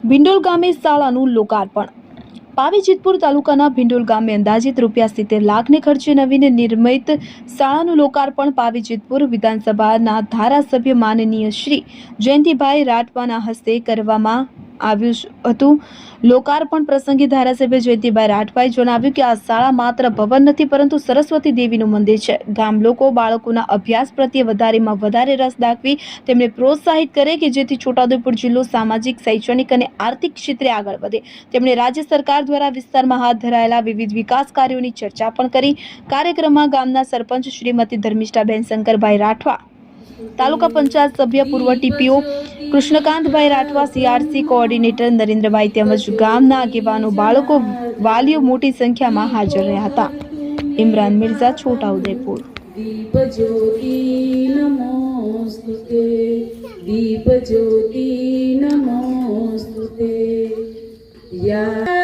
ભિંડોલ ગામે શાળાનું લોકાર્પણ। પાવી જેતપુર તાલુકાના ભિંડોલ ગામે અંદાજિત ₹70 લાખને ખર્ચે નવીન નિર્મિત શાળાનું લોકાર્પણ પાવી જેતપુર વિધાનસભાના ધારાસભ્ય માનનીય શ્રી જયંતિભાઈ રાઠવાના હસ્તે કરવામાં આવ્યું હતું। લોકાર્પણ પ્રસંગે ધારાસભ્ય જયંતિભાઈ રાઠવાએ જણાવ્યું કે આ શાળા માત્ર ભવન નથી પરંતુ સરસ્વતી દેવીનું મંદિર છે। ગામ લોકો બાળકોના અભ્યાસ પ્રત્યે વધારેમાં વધારે રસ દાખવી તેમને પ્રોત્સાહિત કરે કે જેથી છોટાઉદેપુર જિલ્લો સામાજિક, શૈક્ષણિક અને આર્થિક ક્ષેત્રે આગળ વધે। તેમણે રાજ્ય સરકાર દ્વારા વિસ્તારમાં હાથ ધરાયેલા વિવિધ વિકાસ કાર્યોની ચર્ચા પણ કરી। કાર્યક્રમમાં ગામના સરપંચ શ્રીમતી ધર્મિષ્ઠાબેન શંકરભાઈ રાઠવા, તાલુકા પંચાયત સભ્ય પૂર્વ TPO Krishnakantbhai Rathwa, CRC coordinator Narendrabhai તેમજ ગામના આગેવાનો, બાળકો, વાલીઓ મોટી સંખ્યામાં હાજર રહ્યા હતા। ઇમરાન મિર્ઝા, છોટાઉદેપુર। દીપ જ્યોતિ નમોસ્તુતે, દીપ જ્યોતિ નમોસ્તુતે, યા